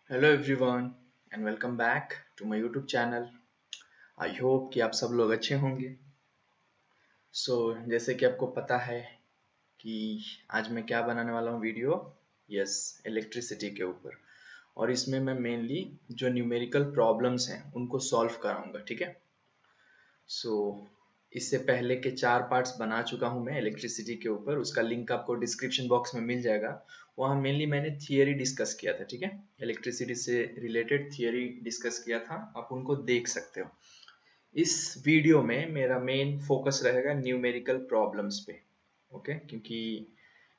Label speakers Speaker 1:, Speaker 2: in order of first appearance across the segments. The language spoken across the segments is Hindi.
Speaker 1: Hello everyone and welcome back to my YouTube channel. I hope कि आप सब लोग अच्छे होंगे। जैसे कि आपको पता है कि आज मैं क्या बनाने वाला हूँ वीडियो। यस, इलेक्ट्रिसिटी के ऊपर। और इसमें मैं मेनली जो न्यूमेरिकल प्रॉब्लम्स हैं उनको सॉल्व कराऊंगा, ठीक है। सो इससे पहले के 4 पार्ट्स बना चुका हूँ मैं इलेक्ट्रिसिटी के ऊपर, उसका लिंक आपको डिस्क्रिप्शन बॉक्स में मिल जाएगा। वहाँ मेनली मैंने थियरी डिस्कस किया था, ठीक है। इलेक्ट्रिसिटी से रिलेटेड थियरी डिस्कस किया था, आप उनको देख सकते हो। इस वीडियो में मेरा मेन फोकस रहेगा न्यूमेरिकल प्रॉब्लम्स पे, ओके। क्योंकि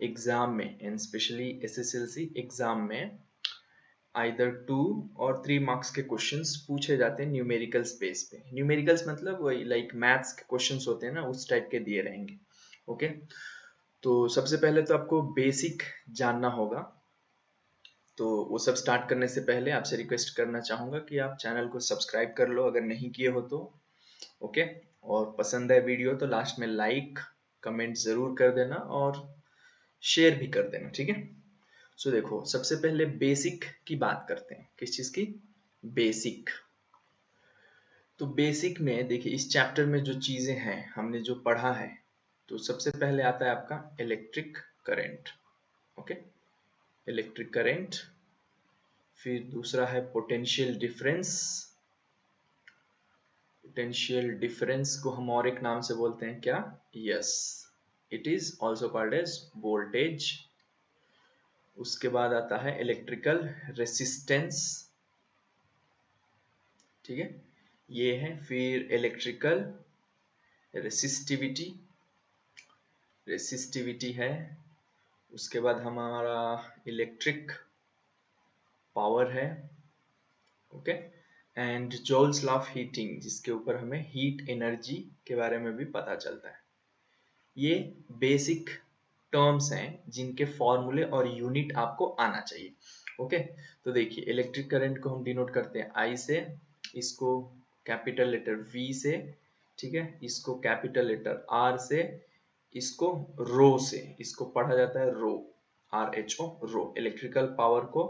Speaker 1: एग्जाम में एंड स्पेशली एसएसएलसी एग्जाम में आइदर 2 और 3 मार्क्स के क्वेश्चंस पूछे जाते हैं न्यूमेरिकल स्पेस पे। न्यूमेरिकल्स मतलब वही लाइक मैथ्स के क्वेश्चंस होते हैं ना, उस टाइप के दिए रहेंगे, ओके। तो सबसे पहले तो आपको बेसिक जानना होगा। तो वो सब स्टार्ट करने से पहले आपसे रिक्वेस्ट करना चाहूँगा कि आप चैनल को सब्सक्राइब कर लो अगर नहीं किए हो तो, ओके। और पसंद है वीडियो तो लास्ट में लाइक कमेंट ज़रूर कर देना और शेयर भी कर देना, ठीक है। देखो, सबसे पहले बेसिक की बात करते हैं। किस चीज़ की? बेसिक। तो बेसिक में देखिए, इस चैप्टर में जो चीज़ें हैं हमने जो पढ़ा है, तो सबसे पहले आता है आपका electric current, okay. Electric current. फिर दूसरा है पोटेंशियल डिफरेंस। पोटेंशियल डिफरेंस को हम और एक नाम से बोलते हैं क्या? Yes, it is also called as voltage. उसके बाद आता है इलेक्ट्रिकल रेसिस्टेंस, ठीक है, ये है। फिर इलेक्ट्रिकल रेसिस्टिविटी, रेसिस्टिविटी है। उसके बाद हमारा इलेक्ट्रिक पावर है, okay. And joules law of heating, जिसके ऊपर हमें हीट एनर्जी के बारे में भी पता चलता है। ये बेसिक टर्म्स हैं जिनके फॉर्मूले और यूनिट आपको आना चाहिए, ओके। तो देखिए, इलेक्ट्रिक करंट को हम डिनोट करते हैं आई से, इसको कैपिटल लेटर वी से, ठीक है, इसको कैपिटल लेटर आर से, इसको रो से, इसको पढ़ा जाता है रो, आर एच ओ, रो। इलेक्ट्रिकल पावर को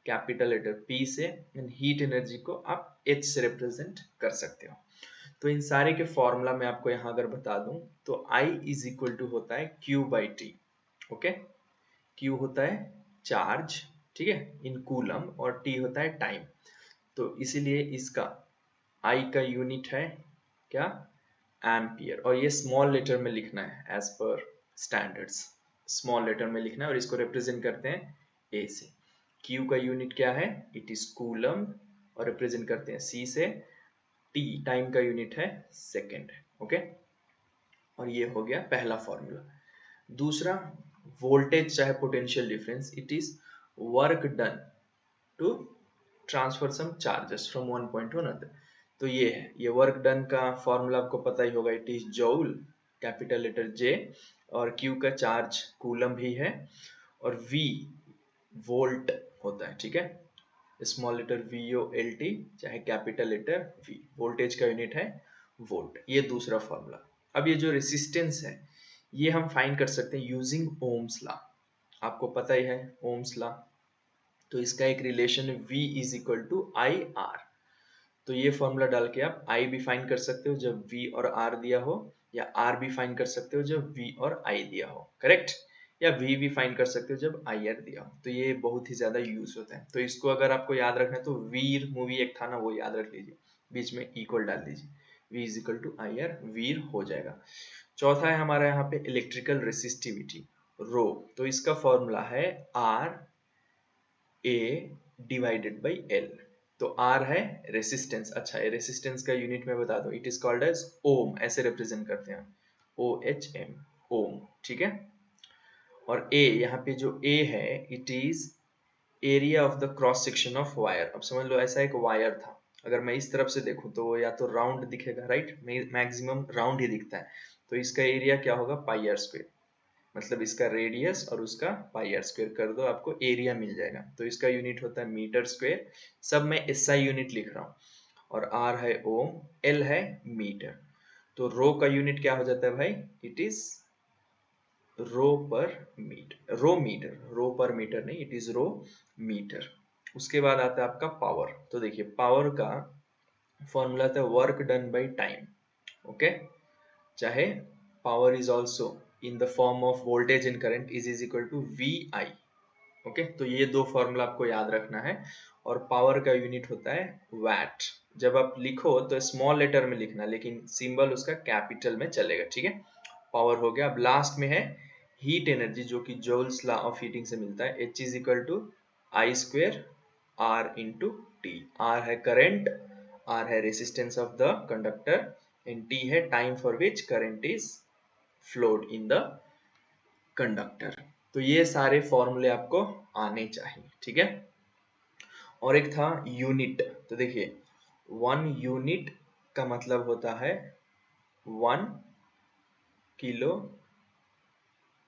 Speaker 1: कैपिटल लेटर पी से, एंड हीट एनर्जी को आप एच से रिप्रेजेंट कर सकते हो। तो इन सारे के फॉर्मूला मैं आपको यहाँ अगर बता दूं तो I इज इक्वल टू होता है Q by T, okay. Q होता है चार्ज, ठीक है, इन कूलम, और T होता है टाइम। तो इसीलिए इसका I का यूनिट है क्या? एम्पियर। और ये स्मॉल लेटर में लिखना है as per standards, small letter में लिखना है, और इसको रिप्रेजेंट करते हैं A से। Q का यूनिट क्या है? इट इज कूलम, और रिप्रेजेंट करते हैं C से। T टाइम का यूनिट है सेकेंड, ओके। और ये हो गया पहला फॉर्मूला। दूसरा, वोल्टेज चाहे potential difference, it is work done to transfer some charges from one point to another. तो ये है, ये वर्क डन का फॉर्मूला आपको पता ही होगा, it is joule, capital letter J, और क्यू का चार्ज कूलम भी है, और वी वोल्ट होता है, ठीक है। Small letter V O L T, चाहे कैपिटल लेटर वी, वोल्टेज का यूनिट है वोल्ट। ये दूसरा फॉर्मूला। अब ये जो रेसिस्टेंस है, ये हम फाइंड कर सकते हैं यूजिंग ओम्स लॉ। आपको पता ही है ओम्स लॉ। तो इसका एक रिलेशन है V is equal to I R. तो ये फॉर्मूला डाल के आप I भी फाइंड कर सकते हो जब V और R दिया हो, या R भी फाइंड कर सकते हो जब V और I दिया हो, करेक्ट। या V भी फाइंड कर सकते हो जब IR दिया हो। तो ये बहुत ही ज्यादा यूज होता है। तो इसको अगर आपको याद रखना है तो वीर मूवी एक था ना, वो याद रख लीजिए, बीच में इक्वल डाल दीजिए, V is equal to I R, वीर हो जाएगा। चौथा है हमारा यहाँ पे इलेक्ट्रिकल रेसिस्टिविटी, रो। तो इसका फॉर्मूला है R A divided by L. तो आर है रेसिस्टेंस। अच्छा, ये रेसिस्टेंस का यूनिट मैं बता दूं, it is called as ohm, ऐसे रिप्रेजेंट करते हैं, ओ एच एम, ओम, ठीक है। और ए, यहाँ पे जो ए है, it is area of the cross section of wire. अब समझ लो ऐसा एक वायर था, अगर मैं इस तरफ से देखूं तो या तो राउंड दिखेगा, राइट, मैक्सिमम राउंड ही दिखता है। तो इसका एरिया क्या होगा? पाई आर स्क्वायर। मतलब इसका रेडियस और उसका पाई आर स्क्वायर कर दो, आपको एरिया मिल जाएगा। तो इसका यूनिट होता है मीटर स्क्वायर। सब मैं एसआई यूनिट लिख रहा हूँ। और आर है ओम, एल है मीटर। तो रो का यूनिट क्या हो जाता है भाई? इट इज रो पर मीटर, रो मीटर, रो पर मीटर नहीं, इट इज रो मीटर, उसके बाद आता है आपका पावर। तो देखिए पावर का फॉर्मूला था work done by time. Okay, चाहे power is also in the form of voltage and current is equal to V I. Okay, तो ये दो फॉर्मूला आपको याद रखना है। और पावर का यूनिट होता है वैट। जब आप लिखो तो स्मॉल लेटर में लिखना, लेकिन सिंबल उसका कैपिटल में चलेगा, ठीक है। पावर हो गया। अब लास्ट में है हीट एनर्जी, जो कि जूल्स लॉ ऑफ हीटिंग से मिलता है। H is equal to I square R into T. R है करंट, आर है resistance of the conductor, and T है time for which current is flowed in the conductor. तो ये सारे फॉर्मूले आपको आने चाहिए, ठीक है। और एक था यूनिट। तो देखिए 1 यूनिट का मतलब होता है 1 किलो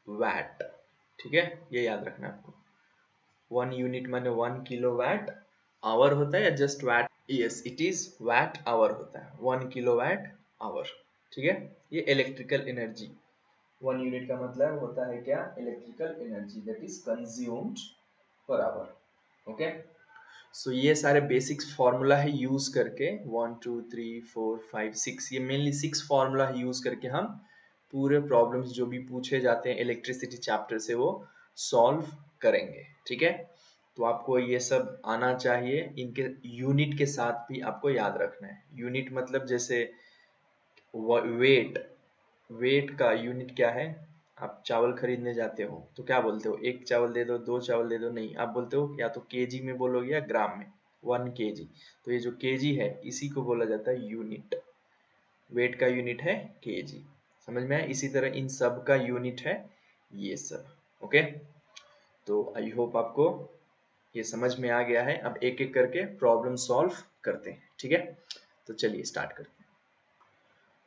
Speaker 1: वैट, ठीक है। ये याद रखना आपको। 1 यूनिट माने 1 किलो वैट। आवर होता है या just watt? Yes, it is watt hour होता है, 1 किलो वैट आवर, ठीक है। ये इलेक्ट्रिकल एनर्जी। 1 यूनिट का मतलब होता है क्या? Electrical energy that is consumed per hour. Okay, so ये सारे बेसिक्स फॉर्मूला है यूज करके 1 2 3 4 5 6, ये मेनली 6 फॉर्मूला है यूज करके हम पूरे प्रॉब्लम्स जो भी पूछे जाते हैं इलेक्ट्रिसिटी चैप्टर से वो सॉल्व करेंगे, ठीक है। तो आपको ये सब आना चाहिए। इनके यूनिट के साथ भी आपको याद रखना है। यूनिट मतलब जैसे वेट, वेट का यूनिट क्या है? आप चावल खरीदने जाते हो तो क्या बोलते हो? एक चावल दे दो, दो चावल दे दो? नहीं, आप बोलते हो या तो केजी में बोलोगे या ग्राम में, 1 kg। तो ये जो केजी है इसी को बोला जाता है यूनिट। वेट का यूनिट है केजी। समझ में आया? इसी तरह इन सब का यूनिट है ये सब। ओके, तो आई होप आपको ये समझ में आ गया है। अब एक एक करके प्रॉब्लम सॉल्व करते हैं, ठीक है। तो चलिए स्टार्ट करते हैं।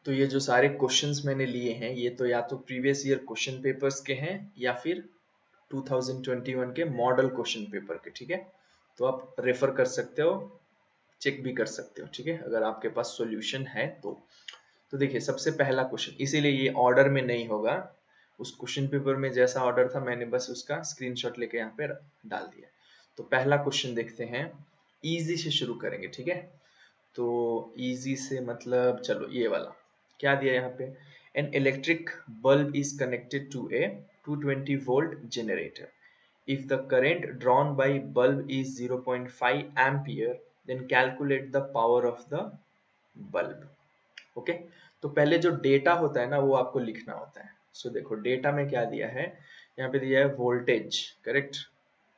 Speaker 1: तो ये जो सारे क्वेश्चंस मैंने लिए हैं ये तो या तो प्रीवियस ईयर क्वेश्चन पेपर्स के हैं या फिर 2021 के मॉडल क्वेश्चन पेपर के, ठीक है। तो आप रेफर कर सकते हो, चेक भी कर सकते हो, ठीक है, अगर आपके पास सॉल्यूशन है तो देखिए सबसे पहला क्वेश्चन, इसीलिए ये ऑर्डर में नहीं होगा। उस क्वेश्चन पेपर में जैसा ऑर्डर था मैंने बस उसका स्क्रीनशॉट लेके यहाँ पे डाल दिया। तो पहला क्वेश्चन देखते हैं, इजी से शुरू करेंगे, ठीक है। तो इजी से मतलब चलो ये वाला क्या दिया यहाँ पे, an electric bulb is connected to a 220 volt generator. If the current drawn by bulb is 0.5 ampere then calculate the power of the bulb. Okay, तो पहले जो डेटा होता है ना वो आपको लिखना होता है। सो देखो डेटा में क्या दिया है, यहाँ पे दिया है वोल्टेज, करेक्ट।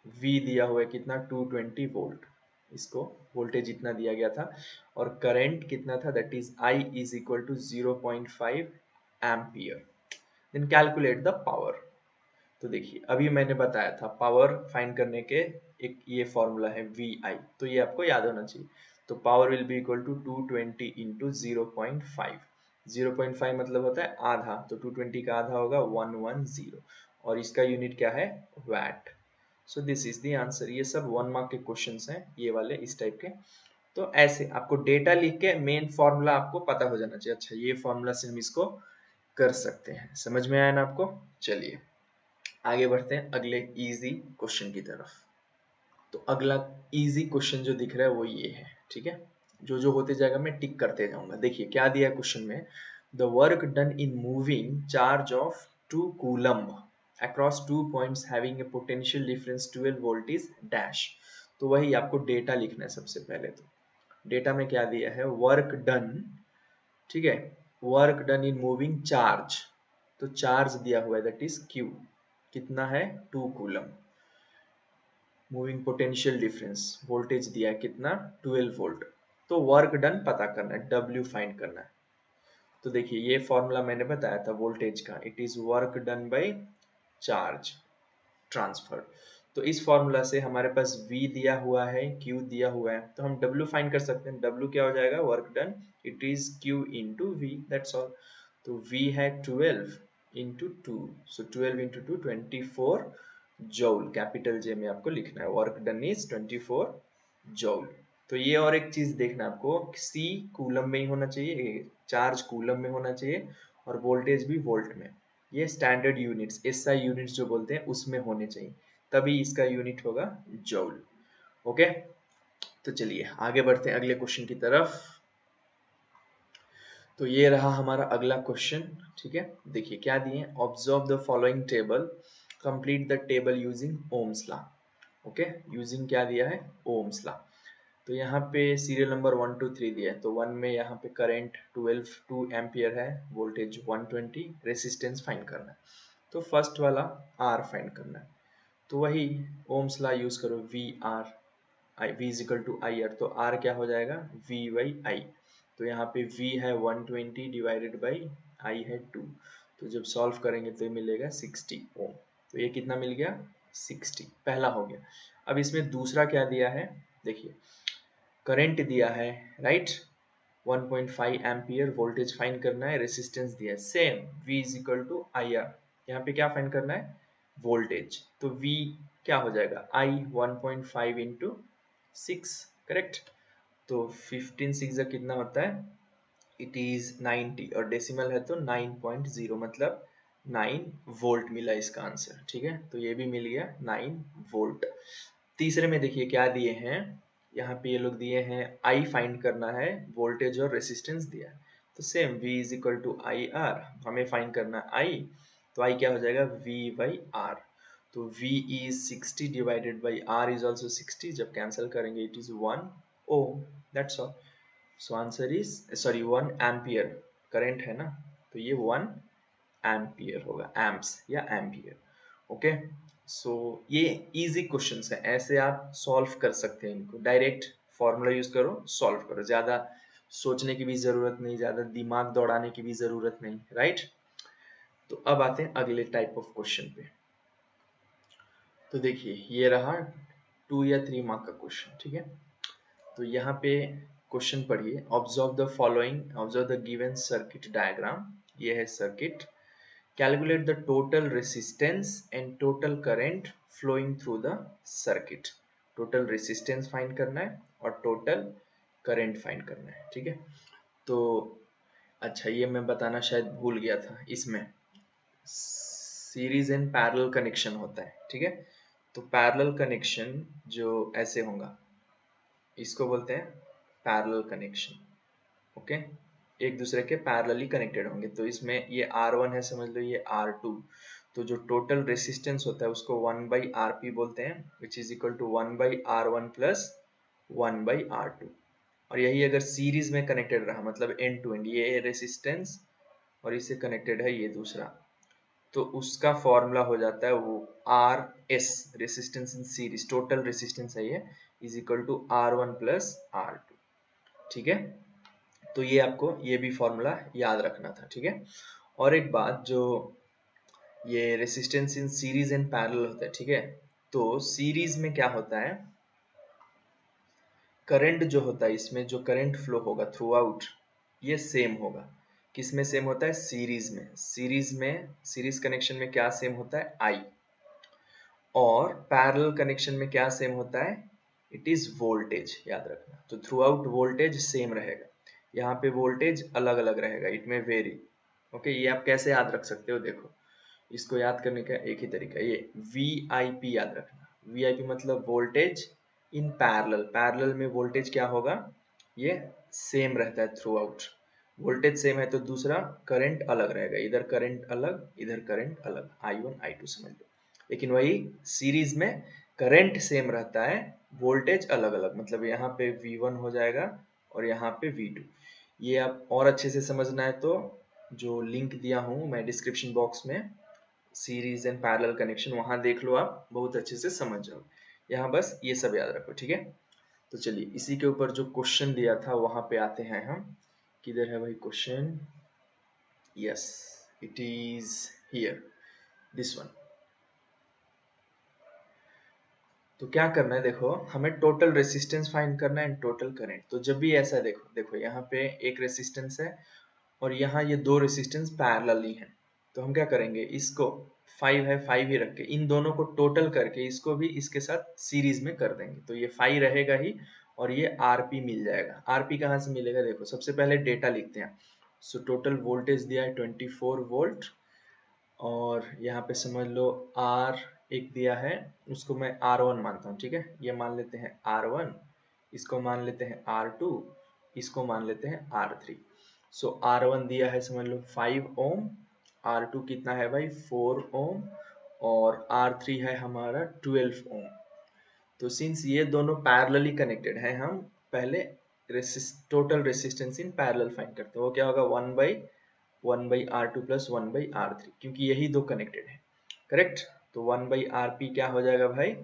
Speaker 1: V दिया हुआ है कितना, 220 वोल्ट, इसको वोल्टेज इतना दिया गया था। और करंट कितना था, that is I is equal to 0.5 ampere. Then calculate the power. तो देखिए अभी मैंने बताया था पावर फाइंड करने के एक ये फॉर्मूला है VI, तो ये आपको याद होना चाहिए। तो power will be equal to 220 into 0.5। 0.5 मतलब होता है आधा, तो 220 का आधा होगा 110, और इसका यूनिट क्या है, watt. So this is the answer. ये सब 1 मार्क के क्वेश्चंस हैं ये वाले इस टाइप के। तो ऐसे आपको डेटा लिख के मेन फॉर्मूला आपको पता हो जाना चाहिए। अच्छा ये फॉर्मूला से हम इसको कर सकते हैं। समझ में आया ना आपको? चलिए आगे बढ़ते हैं अगले इजी क्वेश्चन की तरफ। तो अगला इजी क्वेश्चन जो दिख रहा है वो ये है, ठीक है। जो जो होते जाएगा मैं टिक करते जाऊंगा। देखिए क्या दिया है क्वेश्चन में, the work done in moving charge of 2 coulomb across 2 points having a potential difference 12 volt is dash। तो वही आपको डेटा लिखना है सबसे पहले। तो डेटा में क्या दिया है, वर्क डन, ठीक है, work done in moving charge. तो चार्ज दिया हुआ है दैट इज Q, कितना है 2 coulomb. Moving potential difference voltage दिया है कितना 12 वोल्ट। तो वर्क डन पता करना है, W फाइंड करना है। तो देखिए ये फॉर्मूला मैंने बताया था वोल्टेज का, it is work done by charge transfer. तो इस फॉर्मूला से हमारे पास V दिया हुआ है, Q दिया हुआ है, तो हम W फाइंड कर सकते हैं। W क्या हो जाएगा, work done, it is Q into V, that's all. तो V है 12 इंटू 2, सो 12 इंटू 2 24 जूल, कैपिटल J में आपको लिखना है। Work done is 24 joule. तो ये और एक चीज देखना आपको, C कूलम में ही होना चाहिए, चार्ज कूलम में होना चाहिए, और वोल्टेज भी वोल्ट में। ये स्टैंडर्ड यूनिट्स, SI यूनिट्स जो बोलते हैं उसमें होने चाहिए, तभी इसका यूनिट होगा जूल। ओके, तो चलिए आगे बढ़ते हैं अगले क्वेश्चन की तरफ। तो ये रहा हमारा अगला क्वेश्चन। ठीक है, देखिए क्या दिए, observe the following table, complete the table using Ohm's law. Okay, using क्या दिया है, ओम्स लॉ। तो यहाँ पे सीरियल नंबर 1 2 3 दिया है। तो 1 में यहाँ पे करंट 2 एम्पियर है, वोल्टेज 120, रेसिस्टेंस फाइंड करना है। तो फर्स्ट वाला आर फाइंड करना है। तो वही ओम्स लॉ यूज करो, V R I, V is equal to I R. तो आर क्या हो जाएगा, वी बाई आई। तो यहाँ पे v है 120 डिवाइडेड बाई आई है 2। तो जब सॉल्व करेंगे तो ये मिलेगा 60 ओम। तो ये कितना मिल गया, 60, पहला हो गया। अब इसमें दूसरा क्या दिया है, देखिए करंट दिया है, राइट, 1.5 एम्पियर, वोल्टेज फाइंड करना है, रेसिस्टेंस दिया है same, v is equal to I R. यहाँ पे क्या फाइंड करना है, वोल्टेज। तो v क्या हो जाएगा, i 1.5 इंटू 6, करेक्ट। तो 15 6 कितना होता है, इट इज 90, और डेसिमल है तो 9.0, मतलब 9 वोल्ट मिला इसका आंसर। ठीक है, तो ये भी मिल गया 9 वोल्ट। तीसरे में देखिए क्या दिए हैं, यहाँ पे ये लोग दिए हैं आई फाइंड करना है, वोल्टेज और रेसिस्टेंस दिया है। तो same v is equal to I R, हमें फाइंड करना है आई। तो आई क्या हो जाएगा, v बाई आर। तो v is 60 divided by r is also 60, जब कैंसिल करेंगे it is 1 ohm, that's all. So answer is, sorry 1 ampere current है ना, तो ये 1 एम्पियर होगा, एम्प्स या एम्पियर। ओके, सो ये इजी क्वेश्चंस है, ऐसे आप सॉल्व कर सकते हैं इनको, डायरेक्ट फॉर्मूला यूज करो, सॉल्व करो, ज्यादा सोचने की भी जरूरत नहीं, ज्यादा दिमाग दौड़ाने की भी जरूरत नहीं, राइट। तो अब आते हैं अगले टाइप ऑफ क्वेश्चन पे। तो देखिए ये रहा 2 या 3 मार्क का क्वेश्चन। ठीक है, तो यहाँ पे क्वेश्चन पढ़िए, observe the following, observe the given circuit diagram. ये है circuit, calculate the total resistance and total current flowing through the circuit. Total resistance find करना है और टोटल करंट फाइंड करना है। ठीक है, तो अच्छा ये मैं बताना शायद भूल गया था, इसमें सीरीज एंड पैरेलल कनेक्शन होता है। ठीक है, तो पैरेलल कनेक्शन जो ऐसे होगा, इसको बोलते हैं पैरेलल कनेक्शन। ओके, एक दूसरे के पैरेलली कनेक्टेड होंगे। तो इसमें ये R1 है, समझ लो ये R2। तो जो टोटल रेसिस्टेंस होता है उसको 1 बाई RP बोलते हैं, which is equal to 1 by R1 plus 1 by R2। और यही अगर सीरीज में कनेक्टेड रहा, मतलब एंड टू एंड, ये रेसिस्टेंस और इससे कनेक्टेड है ये दूसरा, तो उसका फॉर्मूला हो जाता है वो RS, resistance in series, total resistance है ये, is equal to R1 plus R2। ठीक है, तो ये आपको ये भी फॉर्मूला याद रखना था। ठीक है, और एक बात, जो ये resistance in series and parallel होता है, ठीक है, तो सीरीज में क्या होता है, करंट जो होता है, इसमें जो करंट फ्लो होगा थ्रू आउट, ये सेम होगा। किस में सेम होता है, सीरीज में। सीरीज कनेक्शन में क्या सेम होता है, आई। और पैरेलल कनेक्शन में क्या सेम होता है, इट इज वोल्टेज, याद रखना। तो थ्रू आउट वोल्टेज सेम रहेगा, यहाँ पे वोल्टेज अलग अलग रहेगा, इट में वेरी। ओके, ये आप कैसे याद रख सकते हो, देखो इसको याद करने का एक ही तरीका, ये VIP याद रखना। VIP मतलब वोल्टेज इन पैरेलल, पैरेलल में वोल्टेज क्या होगा, ये सेम रहता है थ्रू आउट। वोल्टेज सेम है तो दूसरा करंट अलग रहेगा, इधर करंट अलग, इधर करंट अलग, I1 I2 समझ लो। लेकिन वही सीरीज में करंट सेम रहता है, वोल्टेज अलग अलग, मतलब यहाँ पे V1 हो जाएगा और यहाँ पे V2। ये आप और अच्छे से समझना है तो जो लिंक दिया हूँ मैं डिस्क्रिप्शन बॉक्स में, सीरीज एंड पैरेलल कनेक्शन, वहां देख लो, आप बहुत अच्छे से समझ जाओ। यहाँ बस ये सब याद रखो। ठीक है, तो चलिए इसी के ऊपर जो क्वेश्चन दिया था वहां पे आते हैं हम। किधर है भाई question, yes it is here, this one. तो क्या करना है, देखो हमें टोटल रेसिस्टेंस फाइंड करना है एंड टोटल करंट। तो जब भी ऐसा देखो, देखो यहाँ पे एक रेसिस्टेंस है और यहाँ ये दो रेसिस्टेंस पैरेलली हैं। तो हम क्या करेंगे, इसको 5 है, 5 ही रख के इन दोनों को टोटल करके इसको भी इसके साथ सीरीज में कर देंगे। तो ये 5 रहेगा ही और ये RP मिल जाएगा। RP कहाँ से मिलेगा, देखो सबसे पहले डेटा लिखते हैं। सो टोटल वोल्टेज दिया है 24 वोल्ट, और यहाँ पे समझ लो R एक दिया है, उसको मैं R1 मानता हूँ, ठीक है, ये मान लेते हैं R1, इसको मान लेते हैं R2, इसको मान लेते हैं R3। सो R1 दिया है समझ लो 5 ओम, R2 कितना है भाई 4 ओम, और R3 है हमारा 12 ओम। तो सिंस ये दोनों पैरेलली कनेक्टेड हैं, हम पहले total resistance in parallel find करते हैं। वो क्या होगा 1 by R2 plus 1 by R3, क्योंकि यही दो कनेक्टेड है, करेक्ट। तो 1 बाई RP क्या हो जाएगा भाई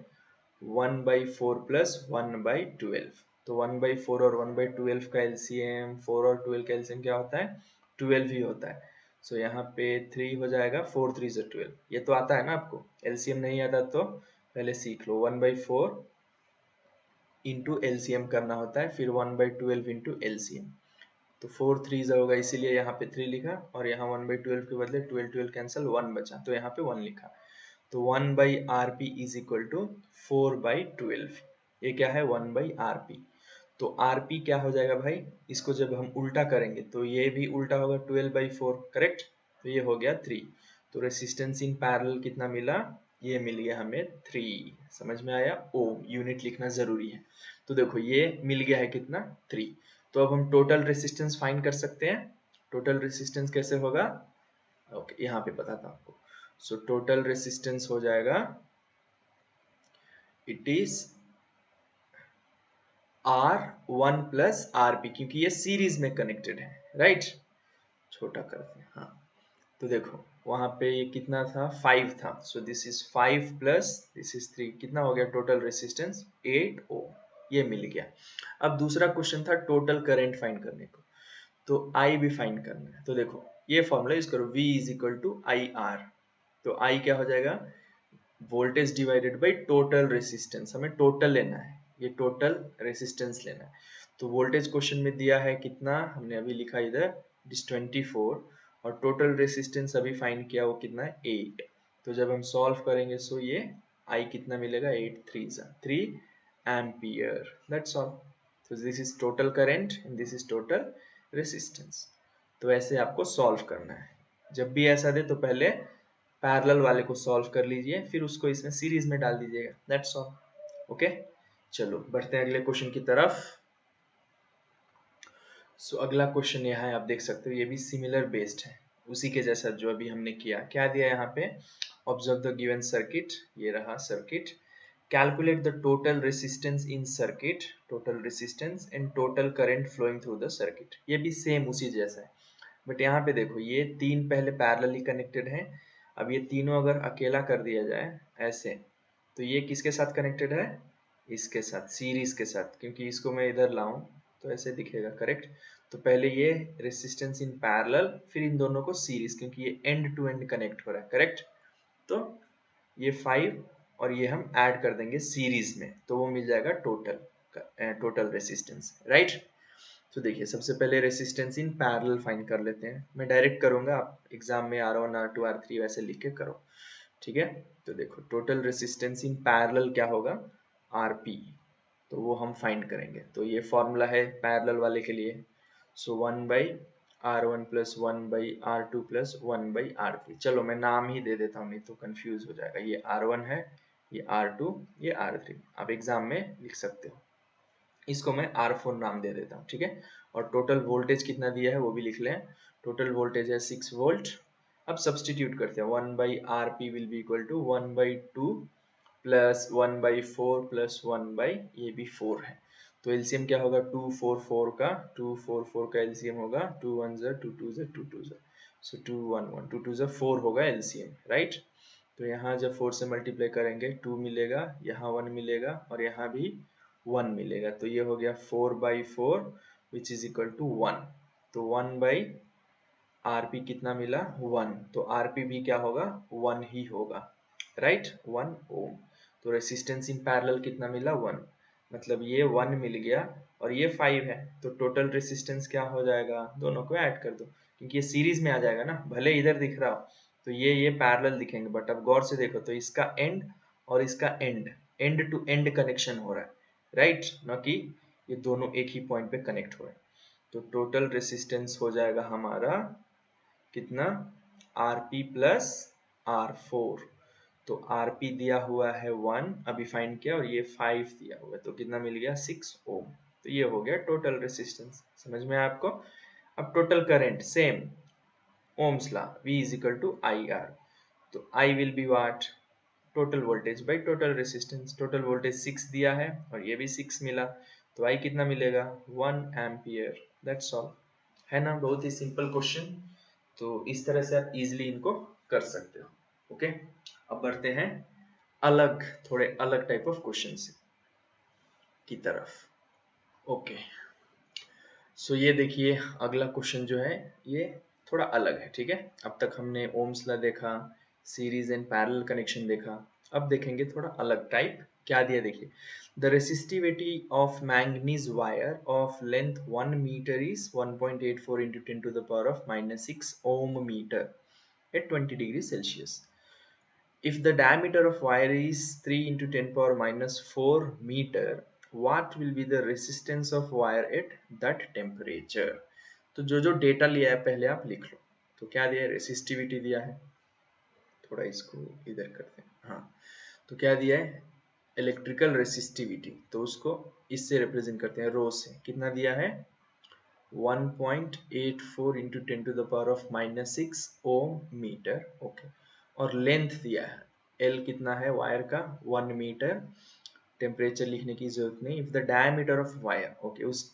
Speaker 1: 1/4 प्लस 1/12। तो 1/4 और 1/12 का एलसीएम, 4 और 12 का एलसीएम क्या होता है 12 ही होता है। सो यहाँ पे 3 हो जाएगा, 4 3 से 12, ये तो आता है ना आपको, एलसीएम नहीं आता तो पहले सीख लो। 1/4 इंटू एलसीएम करना होता है, फिर 1/12 इंटू एलसीएम। तो 4 3 होगा, इसीलिए यहाँ पे 3 लिखा, और यहाँ 1/12 के बदले 12 12 कैंसिल, 1 बचा, तो यहाँ पे 1 लिखा। तो 1/RP इज इक्वल टू 4/12। ये क्या है 1/RP। तो RP क्या हो जाएगा भाई, इसको जब हम उल्टा करेंगे तो ये भी उल्टा होगा 12/4, करेक्ट। तो ये हो गया 3। तो रेसिस्टेंस इन पैरेलल कितना मिला, ये मिल गया हमें 3। समझ में आया, ओम यूनिट लिखना जरूरी है। तो देखो ये मिल गया है कितना 3। तो अब हम टोटल रेसिस्टेंस फाइंड कर सकते हैं। टोटल रेसिस्टेंस कैसे होगा, ओके यहाँ पे बताता हूँ आपको। सो टोटल रेसिस्टेंस हो जाएगा, it is R1 plus RP, क्योंकि ये सीरीज में कनेक्टेड है, राइट। छोटा करते हैं, हाँ। तो देखो वहां पे ये कितना था 5 था, सो this is 5 plus this is 3, कितना हो गया टोटल रेसिस्टेंस 8 ओम, ये मिल गया। अब दूसरा क्वेश्चन था टोटल करंट फाइंड करने को, तो I भी फाइंड करना है। तो देखो ये फॉर्मूला यूज करो, V is equal to IR। तो I क्या हो जाएगा voltage divided by total resistance, हमें टोटल लेना है, ये टोटल रेसिस्टेंस लेना है। तो वोल्टेज क्वेश्चन में दिया है कितना, हमने अभी लिखा इधर इट इज 24, और टोटल रेसिस्टेंस अभी फाइंड किया वो कितना है 8। तो जब हम सॉल्व करेंगे सो ये I कितना मिलेगा 8 3 एम्पियर, दैट्स ऑल। तो this is total current and this is total resistance. तो ऐसे आपको सॉल्व करना है, जब भी ऐसा दे तो पहले पैरेलल वाले को सॉल्व कर लीजिए, फिर उसको इसमें सीरीज में डाल दीजिएगा, दैट्स ऑल। ओके, चलो बढ़ते हैं अगले क्वेश्चन की तरफ। सो अगला क्वेश्चन यह है, आप देख सकते हो ये भी सिमिलर बेस्ड है, उसी के जैसा जो अभी हमने किया। क्या दिया यहाँ पे, ऑब्जर्व द गिवन सर्किट, ये रहा circuit, calculate the total resistance in circuit, total resistance and total current flowing through the circuit. ये भी सेम उसी जैसा है, बट यहाँ पे देखो ये तीन पहले पैरेलली कनेक्टेड है। अब ये तीनों अगर अकेला कर दिया जाए ऐसे, तो ये किसके साथ कनेक्टेड है, इसके साथ, सीरीज के साथ, क्योंकि इसको मैं इधर लाऊं तो ऐसे दिखेगा, करेक्ट। तो पहले ये रेसिस्टेंस इन पैरेलल, फिर इन दोनों को सीरीज, क्योंकि ये एंड टू एंड कनेक्ट हो रहा है, करेक्ट। तो ये 5 और ये हम ऐड कर देंगे सीरीज में, तो वो मिल जाएगा टोटल रेसिस्टेंस, राइट। तो देखिए सबसे पहले रेसिस्टेंस इन पैरेलल फाइंड कर लेते हैं, मैं डायरेक्ट करूंगा, आप एग्जाम में R1 R2 R3 वैसे लिख के करो, ठीक है। तो देखो टोटल रेसिस्टेंस इन पैरेलल क्या होगा RP, तो वो हम फाइंड करेंगे। तो ये फॉर्मूला है पैरेलल वाले के लिए, सो 1/R1 plus 1/R2 plus 1/R3। चलो मैं नाम ही दे देता हूँ, नहीं तो कंफ्यूज हो जाएगा। ये R1 है, ये R2, ये R3, आप एग्जाम में लिख सकते हो। इसको मैं R4 नाम दे देता हूँ, ठीक है। और टोटल वोल्टेज कितना दिया है वो भी लिख लें, टोटल वोल्टेज है 6 वोल्ट। अब सब्सटीट्यूट करते हैं, 1/RP will be equal to 1/2 plus 1/4 plus 1/ ये भी 4 है। तो एलसीएम क्या होगा 244 का, 244 का एलसीएम होगा 2 1 2 2 2 2 सो 2 1 1 2 2 4 होगा एलसीएम, राइट। तो यहाँ जब 4 से मल्टीप्लाई करेंगे 2 मिलेगा, यहाँ 1 मिलेगा, और यहाँ भी 1 मिलेगा। तो ये हो गया 4/4 विच इज इक्वल टू 1। तो 1/RP कितना मिला 1, तो RP भी क्या होगा 1 ही होगा, राइट 1 ओम। तो रेसिस्टेंस इन पैरेलल कितना मिला 1, मतलब ये 1 मिल गया और ये 5 है। तो टोटल रेसिस्टेंस क्या हो जाएगा, दोनों को ऐड कर दो, क्योंकि ये सीरीज में आ जाएगा ना, भले इधर दिख रहा हो तो ये पैरेलल दिखेंगे, बट अब गौर से देखो तो इसका एंड और इसका end, end to end connection हो रहा है, राइट, ना कि ये दोनों एक ही पॉइंट पे कनेक्ट हो रहे हैं। तो टोटल रेसिस्टेंस हो जाएगा हमारा कितना, RP प्लस R4। तो आरपी दिया हुआ है 1 अभी फाइंड किया, और ये 5 दिया हुआ है, तो कितना मिल गया 6 ओम। तो ये हो गया टोटल रेसिस्टेंस। समझ में आया आपको? अब total current same ohm's law, V is equal to IR। तो I will be what, total voltage by total resistance. Total voltage 6 दिया है और ये भी 6 मिला, तो I कितना मिलेगा 1 एम्पियर। दैट्स ऑल, है ना? बहुत ही सिंपल क्वेश्चन। तो इस तरह से आप इजिली इनको कर सकते हो। ओके, अब बढ़ते हैं अलग, थोड़े अलग टाइप ऑफ क्वेश्चन की तरफ। ओके, सो ये देखिए अगला क्वेश्चन जो है ये थोड़ा अलग है, ठीक है? अब तक हमने ओम्स लॉ देखा, सीरीज एंड पैरेलल कनेक्शन देखा, अब देखेंगे थोड़ा अलग टाइप। क्या दिया देखिए, the resistivity of manganese wire of length 1 metre is 1.84 into 10 to the power of -6 ohm meter at 20 degrees Celsius. If the diameter of wire is 3 into 10 power minus 4 meter, what will be the resistance of wire at that temperature? तो जो जो डेटा लिया है पहले आप लिख लो। तो क्या दिया है, रेसिस्टिविटी दिया है, थोड़ा इसको इधर करते हैं, हाँ। तो क्या दिया है, इलेक्ट्रिकल रेसिस्टिविटी, तो उसको इससे रिप्रेजेंट करते हैं, रो से। कितना दिया है 1.84 into 10 to the power of -6 ohm metre. Okay, और लेंथ दिया है, L कितना है वायर का 1 मीटर। टेम्परेचर लिखने की जरूरत नहीं। If the diameter of wire, okay, उस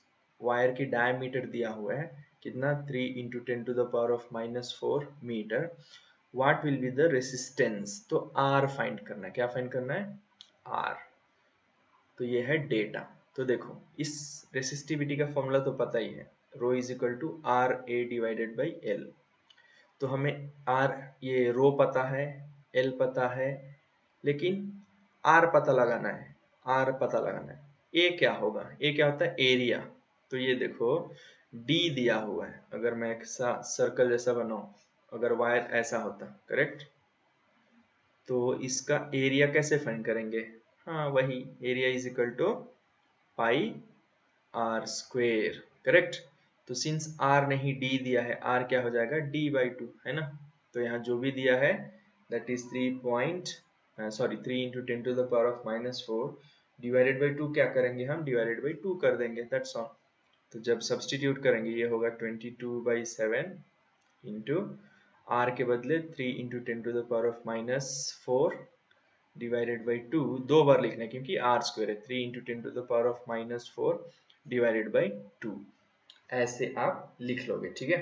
Speaker 1: वायर की डायमीटर दिया हुआ है कितना 3 into 10 to the power of -4 metre. What will be the resistance, तो R फाइंड करना है। क्या फाइंड करना है, R। तो ये है डेटा। तो देखो इस रेसिस्टिविटी का फॉर्मूला तो पता ही है, rho is equal to R A divided by L. तो हमें आर, ये रो पता है, एल पता है, लेकिन आर पता लगाना है, आर पता लगाना है। ए क्या होगा, ए क्या होता है एरिया। तो ये देखो डी दिया हुआ है, अगर मैं एक सर्कल जैसा बनाऊं, अगर वायर ऐसा होता, करेक्ट, तो इसका एरिया कैसे फाइंड करेंगे, हाँ वही area is equal to pi R square, correct. तो सिंस आर नहीं डी दिया है, आर क्या हो जाएगा d/2, है ना? तो यहाँ जो भी दिया है that is 3 into 10 to the power of -4 divided by 2, क्या करेंगे हम, डिवाइडेड बाई 2 कर देंगे, दैट्स ऑल। तो जब सब्सटीट्यूट करेंगे ये होगा 22/7 इंटू आर के बदले 3 into 10 to the power of -4 divided by 2, दो बार लिखना है क्योंकि आर स्क्वायर है, 3 into 10 to the power of -4 divided by 2, ऐसे आप लिख लोगे, ठीक है?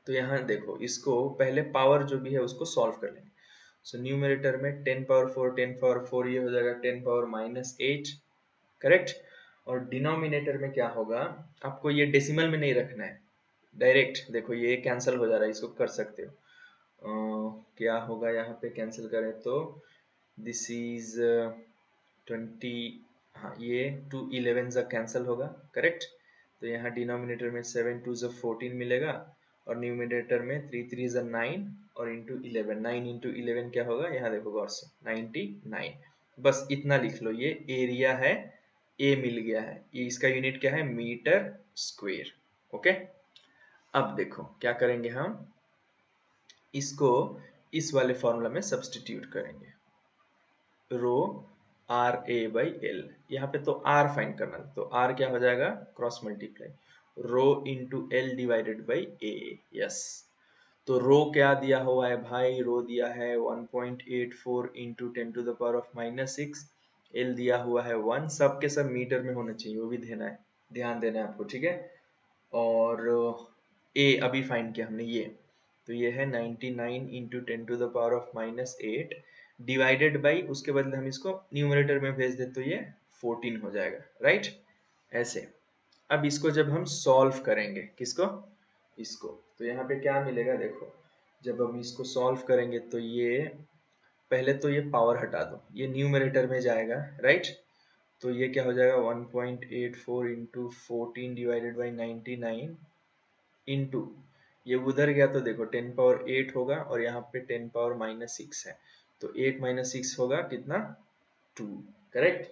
Speaker 1: तो यहाँ देखो इसको पहले पावर जो भी है उसको सॉल्व कर लेंगे। सो न्यूमरेटर में 10 पावर 4 ये हो जाएगा 10 पावर -8, करेक्ट। और डिनोमिनेटर में क्या होगा, आपको ये डेसिमल में नहीं रखना है, डायरेक्ट देखो ये कैंसिल हो जा रहा है, इसको कर सकते हो। क्या होगा यहाँ पे कैंसिल करें तो दिस इज 20, हाँ ये 2 11 कैंसिल होगा, करेक्ट। तो यहाँ डिनोमिनेटर में 7 2 14 मिलेगा, और न्यूमिनेटर में 3 3 9 और इंटू 11, 9 इंटू 11 क्या होगा, यहाँ देखो गौर से 99। बस इतना लिख लो, ये एरिया है, ए मिल गया है, ये इसका यूनिट क्या है मीटर स्क्वेयर। ओके, अब देखो क्या करेंगे हम, इसको इस वाले फॉर्मूला में सब्स्टिट्यूट करेंगे, रो आर ए बाई एल। यहाँ पे तो आर फाइंड करना था, तो आर क्या हो जाएगा cross multiply rho into L divided by A. Yes, तो रो क्या दिया हुआ है भाई, रो दिया है 1.84 into 10 to the power of -6, L दिया हुआ है 1, सब के सब मीटर में होना चाहिए, वो भी देना है, ध्यान देना है आपको, ठीक है। और ए अभी फाइंड किया हमने ये, तो ये है 99 into 10 to the power of -8 divided by, उसके बदले हम इसको न्यूमरेटर में भेज दे तो ये 14 हो जाएगा, राइट, ऐसे। अब इसको जब हम सॉल्व करेंगे, किसको, इसको, तो यहाँ पे क्या मिलेगा देखो, जब हम इसको सॉल्व करेंगे तो ये पहले तो ये पावर हटा दो, ये न्यूमरेटर में जाएगा, राइट। तो ये क्या हो जाएगा 1.84 इंटू 14 डिवाइडेड बाई 99 इंटू, ये उधर गया तो देखो 10 पावर 8 होगा, और यहाँ पे 10 पावर -6 है, तो 8 - 6 होगा कितना 2, करेक्ट।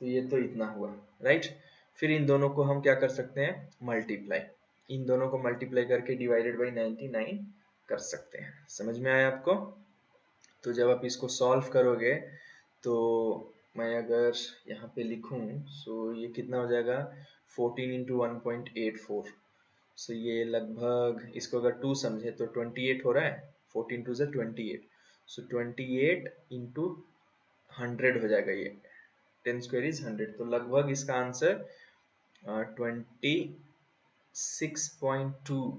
Speaker 1: तो ये तो इतना हुआ, राइट। फिर इन दोनों को हम क्या कर सकते हैं मल्टीप्लाई, इन दोनों को मल्टीप्लाई करके डिवाइडेड बाई 99 कर सकते हैं। समझ में आया आपको? तो जब आप इसको सॉल्व करोगे तो मैं अगर यहाँ पे लिखूँ सो ये कितना हो जाएगा 14 इंटू 1.84। सो ये लगभग इसको अगर 2 समझे तो 28 हो रहा है। 14 टू 28, सो 28 इंटू 100 हो जाएगा ये। 10 स्क्वायर इज 100, तो लगभग इसका आंसर 26.2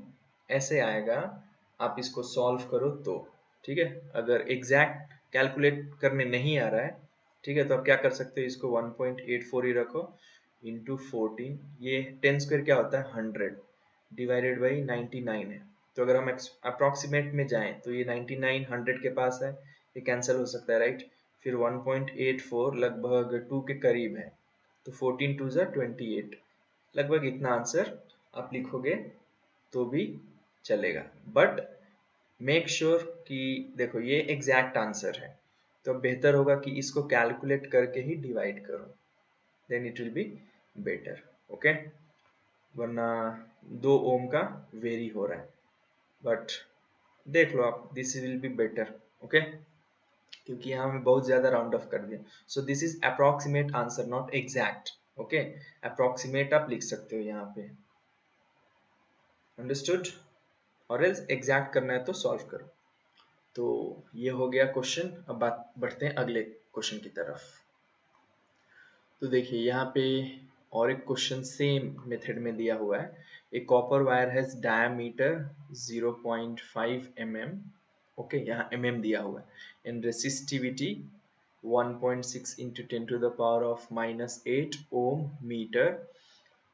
Speaker 1: ऐसे आएगा। आप इसको सॉल्व करो तो ठीक है। अगर एग्जैक्ट कैलकुलेट करने नहीं आ रहा है ठीक है, तो आप क्या कर सकते हो, इसको 1.84 ही रखो इंटू 14। ये 10 स्क्वायर क्या होता है 100 डिवाइडेड बाई 99 है। तो अगर हम अप्रॉक्सीमेट में जाएं तो ये 99 100 के पास है, ये कैंसिल हो सकता है राइट। फिर 1.84 लगभग 2 के करीब है, तो 14 टू 28, लगभग इतना आंसर आप लिखोगे तो भी चलेगा। बट मेक श्योर कि देखो ये एग्जैक्ट आंसर है, तो बेहतर होगा कि इसको कैलकुलेट करके ही डिवाइड करो, then it will be better. Okay, वरना 2 ओम का वेरी हो रहा है, बट देख लो आप, this will be better. Okay, क्योंकि यहाँ हमें बहुत ज्यादा राउंड ऑफ कर दिया। सो this is approximate answer not exact. Okay, approximate आप लिख सकते हो यहाँ पे, अंडरस्टूड। और एल्स एग्जैक्ट करना है तो सॉल्व करो। तो ये हो गया क्वेश्चन। अब बात बढ़ते हैं अगले क्वेश्चन की तरफ। तो देखिए यहाँ पे और एक क्वेश्चन सेम मेथड में दिया हुआ है। A copper wire has diameter 0.5 mm। Okay, यहाँ mm दिया हुआ है। And resistivity 1.6 into 10 to the power of -8 ohm meter।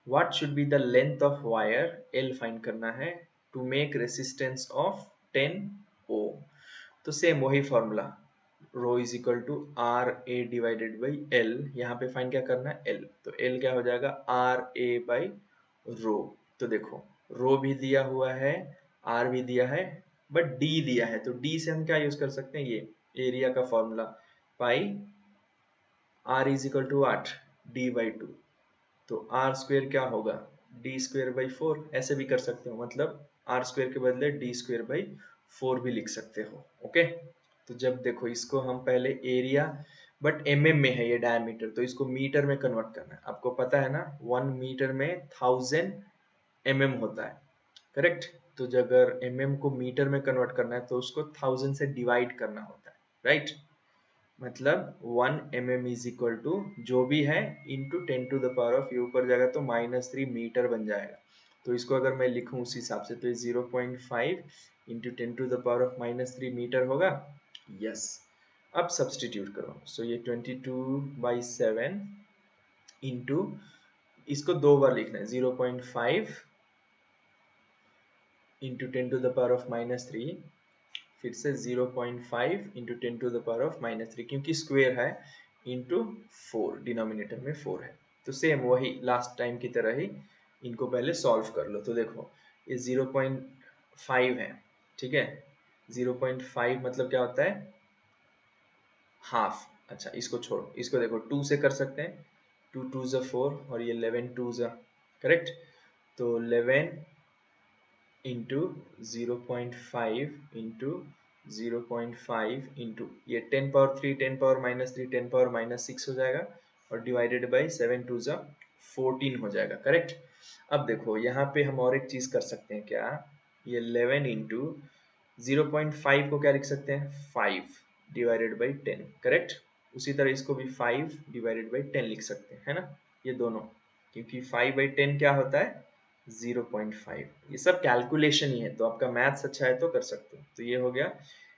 Speaker 1: What should be the length of wire? L find करना है to make resistance of 10 ohm। तो सेम वही formula, rho is equal to R A divided by L. यहाँ पे फाइंड क्या करना है एल, तो एल क्या हो जाएगा आर ए बाई रो। तो देखो रो भी दिया हुआ है, आर भी दिया है, बट डी दिया है, तो डी से हम क्या यूज कर सकते हैं, ये एरिया का formula, pi R is equal to 8 D by 2। तो आर स्क्वेयर क्या होगा डी स्क्वेयर बाई 4, ऐसे भी कर सकते हो, मतलब आर स्क्वेयर के बदले डी स्क्वेयर बाई 4 भी लिख सकते हो। ओके, तो जब देखो इसको हम पहले एरिया, बट एमएम में है ये डायमीटर, तो इसको मीटर में कन्वर्ट करना है। आपको पता है ना 1 मीटर में 1000 एमएम होता है, करेक्ट। तो जब अगर एमएम को मीटर में कन्वर्ट करना है तो उसको 1000 से डिवाइड करना होता है, राइट। मतलब 1 mm इज इक्वल टू जो भी है into 10 to the power of, ये ऊपर जाएगा तो -3 मीटर बन जाएगा। तो इसको अगर मैं लिखूं उस हिसाब से तो 0.5 into 10 to the power of -3 metre होगा। यस, अब सब्सटीट्यूट करो। सो ये 22/7 इंटू, इसको 2 बार लिखना है, 0.5 into 10 to the power of -3, फिर से 0.5 into 10 to the power of -3, क्योंकि स्क्वायर है, इंटू 4, डिनोमिनेटर में 4 है। तो सेम वही लास्ट टाइम की तरह ही इनको पहले सॉल्व कर लो। तो देखो ये 0.5 है, ठीक है। 0.5 मतलब क्या होता है हाफ। अच्छा इसको छोड़ो, इसको देखो 2 से कर सकते हैं, 2 2 ज़ा 4 और ये 11 2 ज़ा, करेक्ट। तो 11 इंटू 0.5 इंटू 0.5 इंटू ये 10 पावर 3 10 पावर -3 10 पावर -6 हो जाएगा, और डिवाइडेड बाई 7 2 ज़ा 14 हो जाएगा, करेक्ट। अब देखो यहाँ पे हम और एक चीज कर सकते हैं क्या, ये 11 इंटू 0.5 को क्या लिख सकते हैं 5 डिवाइडेड बाई 10, करेक्ट। उसी तरह इसको भी 5 डिवाइडेड बाई 10 लिख सकते हैं, है ना, ये दोनों, क्योंकि 5/10 क्या होता है 0.5। ये सब कैलकुलेशन ही है, तो आपका मैथ्स अच्छा है तो कर सकते हो। तो ये हो गया,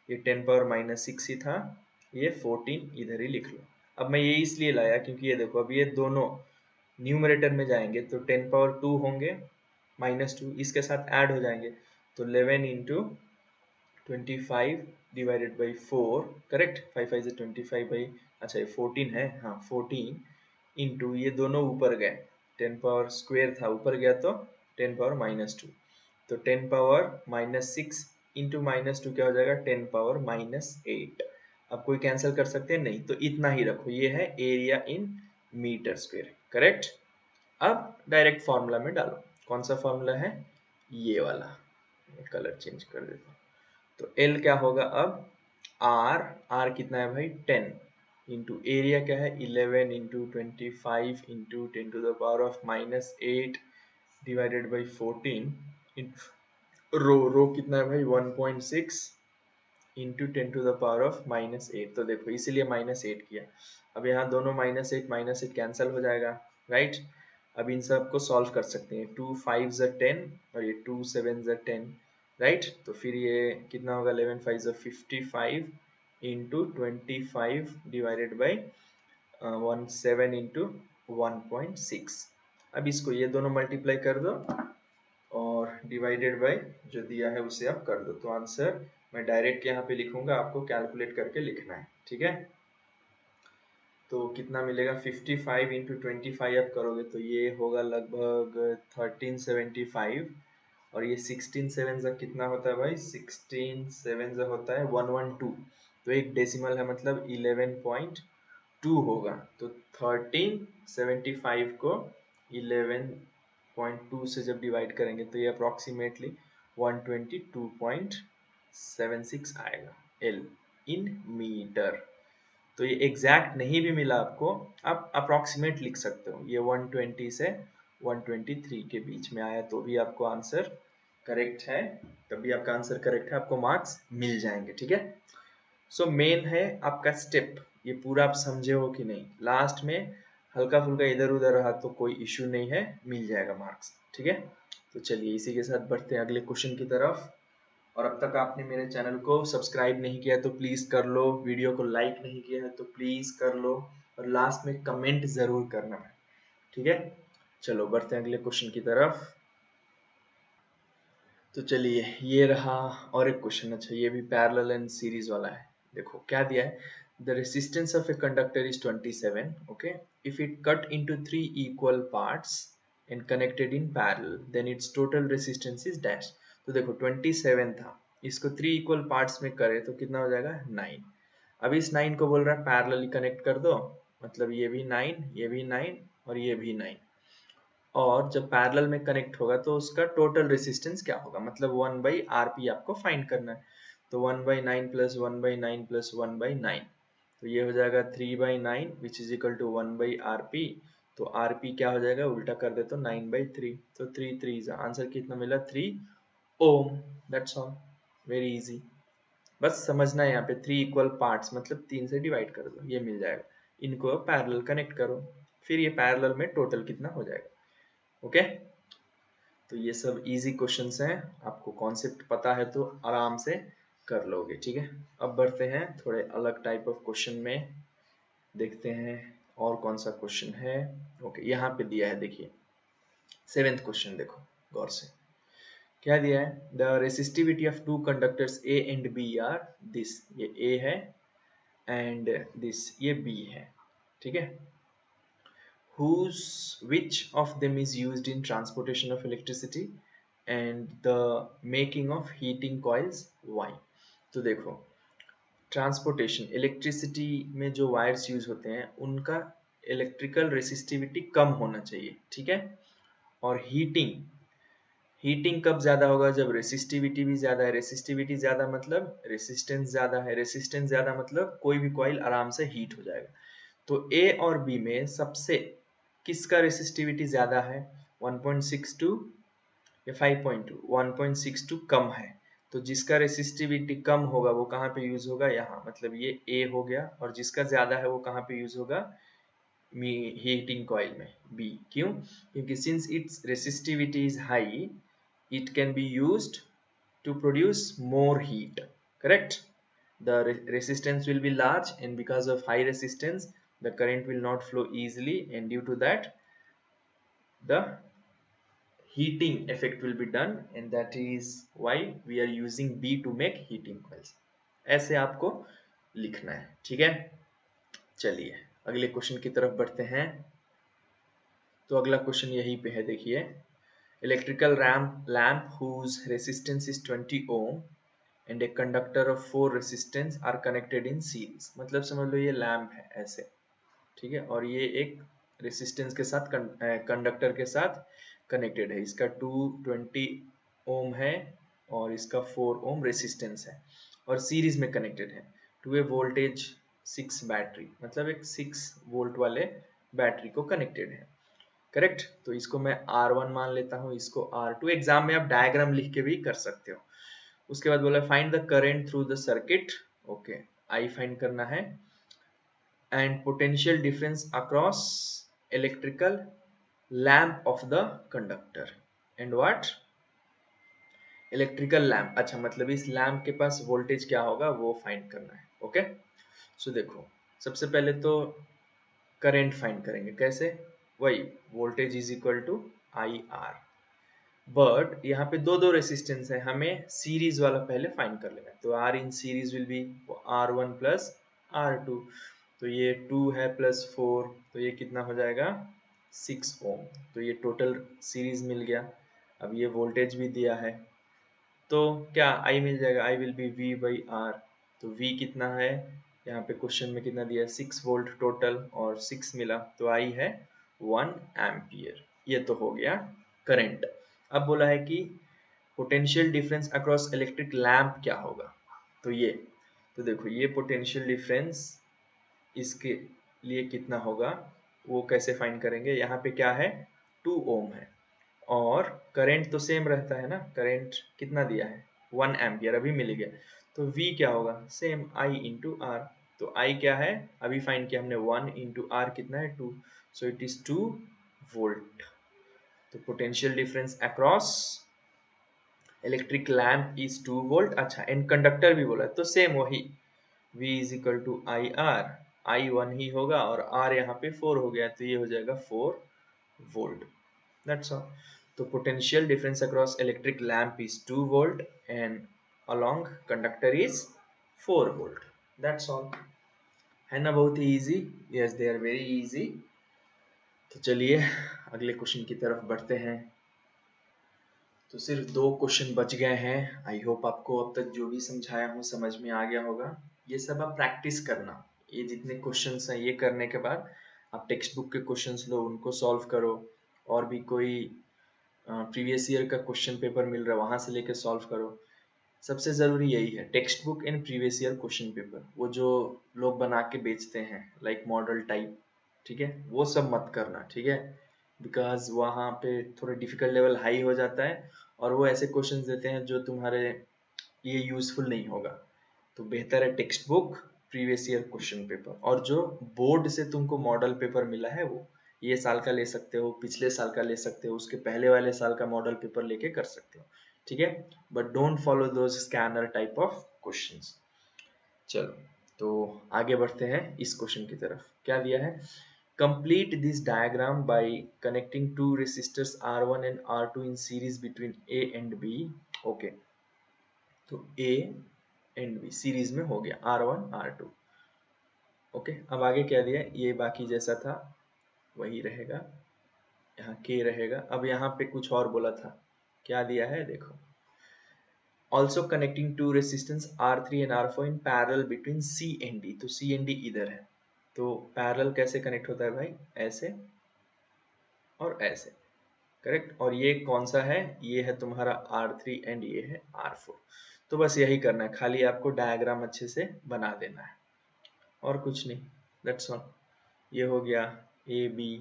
Speaker 1: ये 10 पावर -6 ही था, ये 14 इधर ही लिख लो। अब मैं ये इसलिए लाया क्योंकि ये देखो अब ये दोनों न्यूमरेटर में जाएंगे तो 10 पावर 2 होंगे, -2 इसके साथ ऐड हो जाएंगे, तो 11 इंटू 25 डिवाइडेड बाई 4, करेक्ट। 5 5 से 25 बाई, अच्छा ये 14 है, हाँ 14 इंटू ये दोनों ऊपर गए, 10 पावर स्क्वायर था ऊपर गया तो 10 पावर -2, तो 10 पावर -6 इंटू -2 क्या हो जाएगा 10 पावर -8। अब कोई कैंसिल कर सकते हैं नहीं, तो इतना ही रखो, ये है area in metre square, correct. अब डायरेक्ट फॉर्मूला में डालो, कौन सा फॉर्मूला है ये वाला, कलर चेंज कर देता हूँ। तो L क्या होगा अब आर कितना है भाई 10 इंटू एरिया क्या है 11 into 25 into 10 to the power of -8 divided by 14 rho कितना है भाई 1.6 into 10 to the power of -8। तो देखो इसीलिए -8 किया। अब यहाँ दोनों -8 कैंसिल हो जाएगा, राइट। अब इन सब को सॉल्व कर सकते हैं। 2 5 ज़ 10 और ये 2 7 ज़ 10, राइट। तो फिर ये कितना होगा 11 5 ज़ 55 इंटू 25 डिवाइडेड बाई 17 इंटू 1.6। अब इसको ये दोनों मल्टीप्लाई कर दो और डिवाइडेड बाय जो दिया है उसे आप कर दो। तो आंसर मैं डायरेक्ट यहाँ पे लिखूंगा, आपको कैलकुलेट करके लिखना है, ठीक है। तो कितना मिलेगा 55 इंटू 25 आप करोगे तो ये होगा लगभग 1375 और ये 16 7 जा कितना होता है भाई 16 7 जा होता है 112। तो एक डेसिमल है मतलब 11.2 होगा। तो 1375 को 11.2 से जब डिवाइड करेंगे तो ये अप्रोक्सीमेटली 122.76 आएगा एल इन मीटर। तो ये एग्जैक्ट नहीं भी मिला आपको, आप अप्रोक्सीमेट लिख सकते हो। ये 120 से 123 के बीच में आया तो भी आपको आंसर करेक्ट है, तभी आपका आंसर करेक्ट है, आपको मार्क्स मिल जाएंगे, ठीक है। सो मेन है आपका स्टेप, ये पूरा आप समझे हो कि नहीं। लास्ट में हल्का फुल्का इधर उधर रहा तो कोई इश्यू नहीं है, मिल जाएगा मार्क्स, ठीक है। तो चलिए इसी के साथ बढ़ते हैं अगले क्वेश्चन की तरफ। और अब तक आपने मेरे चैनल को सब्सक्राइब नहीं किया तो प्लीज़ कर लो, वीडियो को लाइक नहीं किया है तो प्लीज़ कर लो और लास्ट में कमेंट ज़रूर करना है, ठीक है। चलो बढ़ते हैं अगले क्वेश्चन की तरफ। तो चलिए ये रहा और एक क्वेश्चन। अच्छा ये भी पैरेलल एंड सीरीज वाला है। देखो क्या दिया है, the resistance of a conductor is 27, okay, if it cut into 3 equal parts and connected in parallel then its total resistance is dash. तो देखो 27 था, इसको 3 इक्वल पार्ट्स में करे तो कितना हो जाएगा 9। अब इस 9 को बोल रहा है पैरेलली कनेक्ट कर दो, मतलब ये भी 9 ये भी 9 और ये भी 9, और जब पैरेलल में कनेक्ट होगा तो उसका टोटल रेसिस्टेंस क्या होगा, मतलब 1/RP आपको फाइंड करना है। तो 1/9 प्लस 1/9 प्लस 1/9, तो ये हो जाएगा 3/9 विच इज इक्वल टू 1/RP। तो RP क्या हो जाएगा, उल्टा कर दे तो 9/3, तो 3 3 आंसर कितना मिला 3 ohm. That's all, very easy. बस समझना है यहाँ पे 3 इक्वल पार्ट्स मतलब 3 से डिवाइड कर दो, ये मिल जाएगा। इनको पैरेलल कनेक्ट करो, फिर ये पैरेलल में टोटल कितना हो जाएगा, ओके। तो ये सब इजी क्वेश्चंस हैं, आपको कॉन्सेप्ट पता है तो आराम से कर लोगे, ठीक है। अब बढ़ते हैं थोड़े अलग टाइप ऑफ क्वेश्चन में, देखते हैं और कौन सा क्वेश्चन है। ओके यहाँ पे दिया है, देखिए 7th क्वेश्चन देखो गौर से। क्या दिया है, the resistivity of two conductors A and B are this, ये ए है एंड दिस ये बी है, ठीक है। Which of them is used in transportation of electricity and the making of heating coils, why? तो देखो ट्रांसपोर्टेशन इलेक्ट्रिसिटी में जो वायर्स यूज होते हैं उनका इलेक्ट्रिकल रेसिस्टिविटी कम होना चाहिए, ठीक है। और हीटिंग कब ज्यादा होगा, जब रेसिस्टिविटी भी ज्यादा है। रेसिस्टिविटी ज्यादा मतलब रेसिस्टेंस ज्यादा है, रेसिस्टेंस ज्यादा मतलब कोई भी कॉइल आराम से हीट हो जाएगा। तो ए और बी में सबसे किसका रेसिस्टिविटी ज्यादा है, 1.62 या 5.2, 1.62 कम है। तो जिसका रेसिस्टिविटी कम होगा वो कहाँ पे यूज होगा, यहाँ, मतलब ये ए हो गया, और जिसका ज्यादा है वो कहाँ पे यूज होगा, हीटिंग कॉइल में, बी। क्यों, क्योंकि since it's resistivity is high it can be used to produce more heat, correct. The resistance will be large and because of high resistance the current will not flow easily and due to that the heating effect will be done and that is why we are using B to make heating coils। ऐसे आपको लिखना है, ठीक है। चलिए अगले क्वेश्चन की तरफ बढ़ते हैं। तो अगला क्वेश्चन यहीं पे है, देखिए electrical lamp whose resistance is 20 ohm and a conductor of 4 resistance are connected in series। मतलब समझ लो ये लैम्प है ऐसे, ठीक है, और ये एक रेसिस्टेंस के साथ कंडक्टर के साथ कनेक्टेड है। इसका 220 ओम है और इसका 4 ओम रेसिस्टेंस है और सीरीज में कनेक्टेड है। टू ए वोल्टेज 6 बैटरी, मतलब एक 6 वोल्ट वाले बैटरी को कनेक्टेड है। करेक्ट, तो इसको मैं R1 मान लेता हूँ, इसको R2। एग्जाम में आप डायग्राम लिख के भी कर सकते हो। उसके बाद बोला find the current through the circuit. Okay, I find करना है, and potential difference across electrical lamp of the conductor and what, electrical lamp. अच्छा, मतलब इस लैम्प के पास वोल्टेज क्या होगा वो फाइंड करना है। ओके, सो देखो, सबसे पहले तो करंट फाइंड करेंगे। कैसे? वही voltage is equal to I R, but यहाँ पे दो दो रेसिस्टेंस है, हमें सीरीज वाला पहले फाइंड कर लेना है। तो R in series will be R1 plus R2, तो ये 2 है प्लस 4, तो ये कितना हो जाएगा 6 ओम। तो ये टोटल सीरीज मिल गया। अब ये वोल्टेज भी दिया है, तो क्या आई मिल जाएगा, I will be V by R। तो V कितना है, यहाँ पे क्वेश्चन में कितना दिया है 6 वोल्ट टोटल, और 6 मिला, तो आई है 1 एम्पियर। ये तो हो गया करंट। अब बोला है कि potential difference across electric lamp क्या होगा, तो ये, तो देखो ये पोटेंशियल डिफरेंस इसके लिए कितना होगा वो कैसे फाइंड करेंगे। यहाँ पे क्या है 2 ओम है, और करंट तो सेम रहता है ना, करंट कितना दिया है 1 एम्पियर अभी मिल गया, तो V क्या होगा सेम I इंटू आर। तो I क्या है अभी फाइंड किया हमने 1 इंटू आर कितना है 2, सो इट इज 2 वोल्ट। तो potential difference across electric lamp is 2 volt. अच्छा, एंड कंडक्टर भी बोला तो सेम वही V is equal to I R, I 1 ही होगा और R यहाँ पे 4 हो गया, तो ये हो जाएगा 4 वोल्ट। That's all. तो potential difference across electric lamp is 2 volt and along conductor is 4 volt. That's all. है ना बहुत ही easy? Yes, they are very easy. तो चलिए अगले क्वेश्चन की तरफ बढ़ते हैं। तो सिर्फ 2 क्वेश्चन बच गए हैं। आई होप आपको अब तक जो भी समझाया हूँ समझ में आ गया होगा। ये सब आप प्रैक्टिस करना, ये जितने क्वेश्चंस हैं ये करने के बाद आप टेक्स्ट बुक के क्वेश्चंस लो, उनको सॉल्व करो, और भी कोई प्रीवियस ईयर का क्वेश्चन पेपर मिल रहा है वहां से लेके सॉल्व करो। सबसे ज़रूरी यही है, text book and previous year question paper, वो जो लोग बना के बेचते हैं लाइक मॉडल टाइप, ठीक है, वो सब मत करना, ठीक है, बिकॉज वहाँ पे थोड़ा डिफिकल्ट लेवल हाई हो जाता है, और वो ऐसे क्वेश्चंस देते हैं जो तुम्हारे ये यूजफुल नहीं होगा। तो बेहतर है text book, previous year question paper, और जो बोर्ड से तुमको मॉडल पेपर मिला है वो ये साल का ले सकते हो, पिछले साल का ले सकते हो, उसके पहले वाले साल का मॉडल पेपर लेके कर सकते हो, ठीक है, but don't follow those scanner type of questions. चलो, तो आगे बढ़ते हैं इस क्वेश्चन की तरफ। क्या दिया है, complete this diagram by connecting two resistors R1 and R2 in series between A and B। okay, तो A and B सीरीज में हो गया R1 R2। ओके, अब आगे क्या दिया है, ये बाकी जैसा था वही रहेगा, यहाँ K रहेगा। अब यहाँ पे कुछ और बोला था, क्या दिया है देखो, also connecting two resistance R3 and R4 in parallel between C and D। तो C and D इधर है, तो पैरेलल कैसे कनेक्ट होता है भाई, ऐसे और ऐसे, करेक्ट। और ये कौन सा है, ये है तुम्हारा R3 एंड ये है R4। तो बस यही करना है, खाली आपको डायग्राम अच्छे से बना देना है और कुछ नहीं, दैट्स ऑल। ये हो गया ए बी,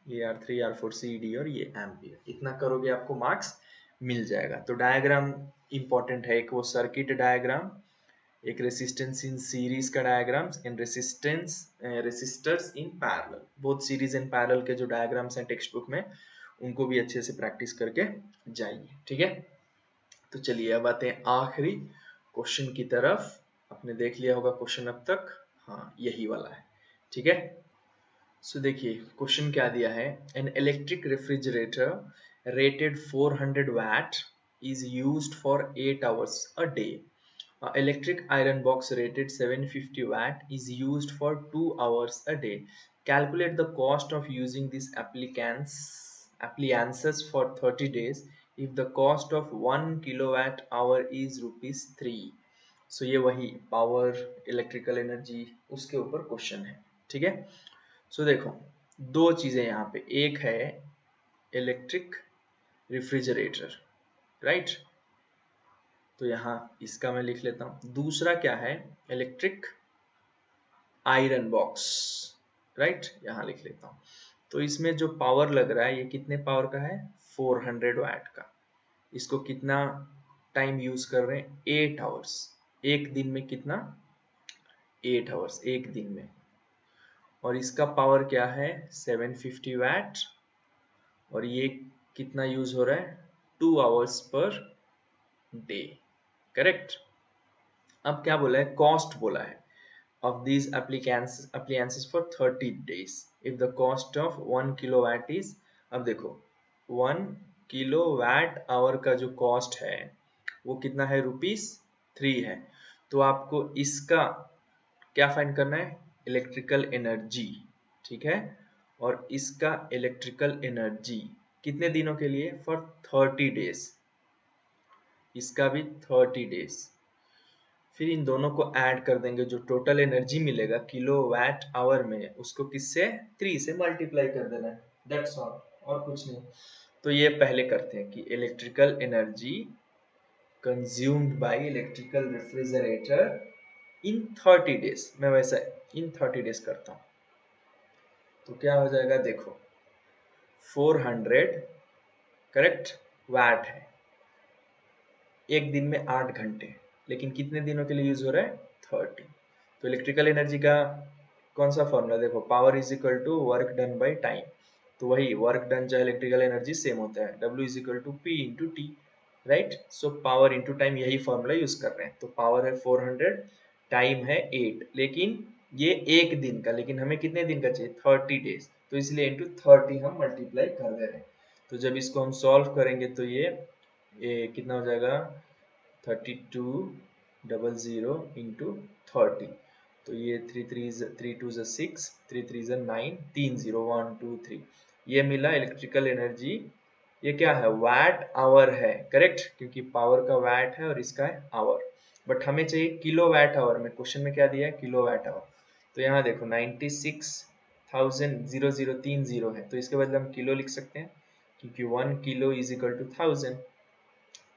Speaker 1: ये R3 R4 C D और ये एम्पियर, इतना करोगे आपको मार्क्स मिल जाएगा। तो डायग्राम इंपॉर्टेंट है, एक वो सर्किट डायग्राम, एक रेसिस्टेंस इन सीरीज का diagram, and resistors in parallel. Both series and parallel के जो डायग्राम्स हैं टेक्स्ट बुक में, उनको भी अच्छे से प्रैक्टिस करके जाइए, ठीक है। तो चलिए अब आते हैं आखिरी क्वेश्चन की तरफ। आपने देख लिया होगा क्वेश्चन अब तक, हाँ यही वाला है, ठीक है। सो देखिए क्वेश्चन क्या दिया है, an electric refrigerator rated 400 watt is used for 8 hours a day। Electric iron box rated 750 watt is used for 2 hours a day। Calculate the cost of using these appliances for 30 days if the cost of 1 kilowatt hour is ₹3। So ये वही पावर, इलेक्ट्रिकल एनर्जी, उसके ऊपर क्वेश्चन है, ठीक है। सो देखो दो चीजें यहाँ पे, एक है इलेक्ट्रिक रेफ्रिजरेटर, राइट, तो यहाँ इसका मैं लिख लेता हूँ। दूसरा क्या है, इलेक्ट्रिक आयरन बॉक्स, राइट, यहाँ लिख लेता हूँ। तो इसमें जो पावर लग रहा है ये कितने पावर का है, 400 वाट का। इसको कितना टाइम यूज कर रहे हैं, 8 आवर्स। एक दिन में कितना, 8 आवर्स एक दिन में। और इसका पावर क्या है, 750 वाट। और ये कितना यूज हो रहा है, 2 आवर्स पर डे, करेक्ट। अब क्या बोला है, कॉस्ट बोला है of these appliances for 30 days if the cost of 1 kilowatt is, अब देखो 1 किलोवाट आवर का जो कॉस्ट है वो कितना है, ₹3 है। तो आपको इसका क्या फाइंड करना है, इलेक्ट्रिकल एनर्जी, ठीक है। और इसका इलेक्ट्रिकल एनर्जी कितने दिनों के लिए, फॉर 30 डेज, इसका भी 30 डेज। फिर इन दोनों को ऐड कर देंगे, जो टोटल एनर्जी मिलेगा किलोवाट आवर में, उसको किससे, 3 से मल्टीप्लाई कर देना है, दैट्स ऑल, और कुछ नहीं। तो ये पहले करते हैं कि electrical energy consumed by electrical refrigerator in 30 days. मैं वैसा इन 30 डेज करता हूँ। तो क्या हो जाएगा, देखो 400 करेक्ट वाट है, एक दिन में 8 घंटे, लेकिन कितने दिनों के लिए यूज हो रहा है, 30। तो इलेक्ट्रिकल एनर्जी का कौन सा फॉर्मूला, देखो power is equal to work done by time. तो वही वर्क डन चाहे इलेक्ट्रिकल एनर्जी सेम होता है, W is equal to P into T, right. So power into time, यही फॉर्मूला यूज कर रहे हैं। तो पावर है 400, टाइम है 8, लेकिन ये एक दिन का, लेकिन हमें कितने दिन का चाहिए, 30 डेज। तो इसलिए इंटू 30 हम मल्टीप्लाई कर दे रहे हैं। तो जब इसको हम सॉल्व करेंगे तो ये कितना हो जाएगा, 3200 इंटू 30। तो ये 3 2 6, 3 3 9, 3 0 1 2 3, ये मिला इलेक्ट्रिकल एनर्जी। ये क्या है, वाट आवर है, करेक्ट, क्योंकि पावर का वाट है और इसका है आवर। बट हमें चाहिए किलो वाट आवर में, क्वेश्चन में क्या दिया है, किलो वाट आवर। तो यहाँ देखो 96,000 है, तो इसके बदले हम किलो लिख सकते हैं, क्योंकि 1 kilo is equal to 1000,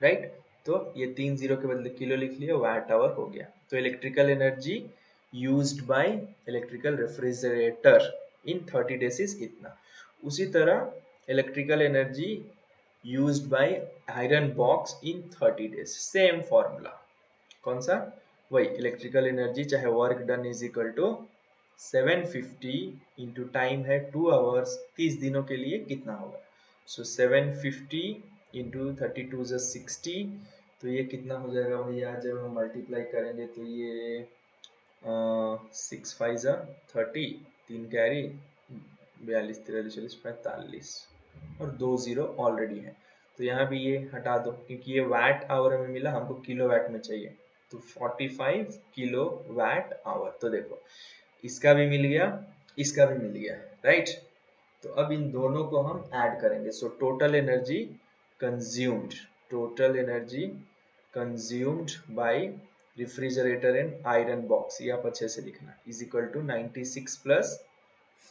Speaker 1: right. तो ये 3 जीरो के बदले किलो लिख लिया, वाट आवर हो गया। तो electrical energy used by electrical refrigerator in 30 days is इतना। उसी तरह electrical energy used by iron box in 30 days, same formula, कौन सा, वही इलेक्ट्रिकल एनर्जी चाहे work done is equal to 750 into time है 2 आवर्स, 30 दिनों के लिए कितना होगा। सो 750 इंटू 32 जो 60, तो ये कितना हो जाएगा भैया, जब हम मल्टीप्लाई करेंगे तो ये 6 5 जा 30, 3 कैरी 42 43 40 45, और 2 जीरो ऑलरेडी है। तो यहाँ भी ये हटा दो, क्योंकि ये वाट आवर में मिला, हमको किलो वाट में चाहिए। तो 45 किलो वाट आवर। तो देखो इसका भी मिल गया, इसका भी मिल गया, राइट। तो अब इन दोनों को हम ऐड करेंगे। So total energy consumed, total energy consumed by refrigerator and iron box, ये आप अच्छे से लिखना, इज इक्वल टू 96 प्लस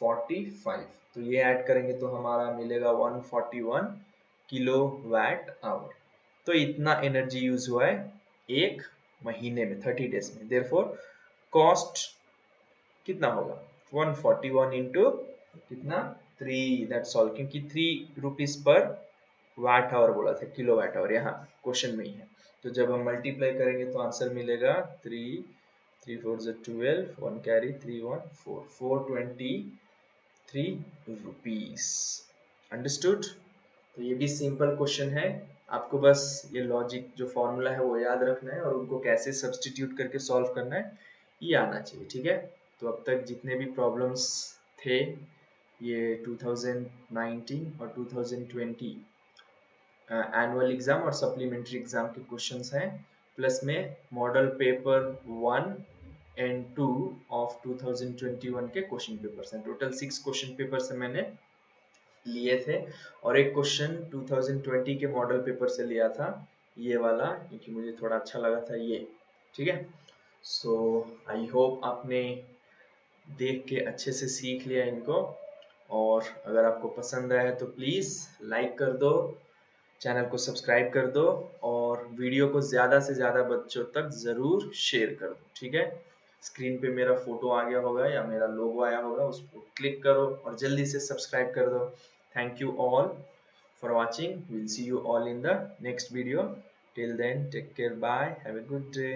Speaker 1: 45। तो ये ऐड करेंगे तो हमारा मिलेगा 141 किलो वाट आवर। तो इतना एनर्जी यूज हुआ है एक महीने में, 30 डेज में। देयरफॉर कॉस्ट कितना होगा, 141 इंटू कितना, 3, दैट्स ऑल, क्योंकि 3 रुपीज पर वाट आवर बोला था, किलो वाट आवर यहाँ क्वेश्चन में ही है। तो जब हम मल्टीप्लाई करेंगे तो आंसर मिलेगा 3 3 4 12, 1 कैरी 3 1 4, 423 रुपीस। अंडरस्टूड। तो ये भी सिंपल क्वेश्चन है, आपको बस ये लॉजिक जो फॉर्मूला है वो याद रखना है, और उनको कैसे सब्सटीट्यूट करके सॉल्व करना है ये आना चाहिए, ठीक है। तो अब तक जितने भी प्रॉब्लम्स थे ये 2019 और 2020 एनुअल एग्जाम और सप्लीमेंट्री एग्जाम के क्वेश्चंस हैं, प्लस में मॉडल पेपर 1 एंड 2 ऑफ 2021 के क्वेश्चन पेपर्स हैं। टोटल 6 क्वेश्चन पेपर्स मैंने लिए थे, और एक क्वेश्चन 2020 के मॉडल पेपर से लिया था, ये वाला, क्योंकि मुझे थोड़ा अच्छा लगा था ये, ठीक है। सो आई होप आपने देख के अच्छे से सीख लिया इनको, और अगर आपको पसंद आया तो प्लीज़ लाइक कर दो, चैनल को सब्सक्राइब कर दो और वीडियो को ज़्यादा से ज़्यादा बच्चों तक ज़रूर शेयर कर दो, ठीक है। स्क्रीन पे मेरा फोटो आ गया होगा या मेरा लोगो आया होगा, उस पर क्लिक करो और जल्दी से सब्सक्राइब कर दो। Thank you all for watching. Will see you all in the next video. Till then take care, bye, have a good day.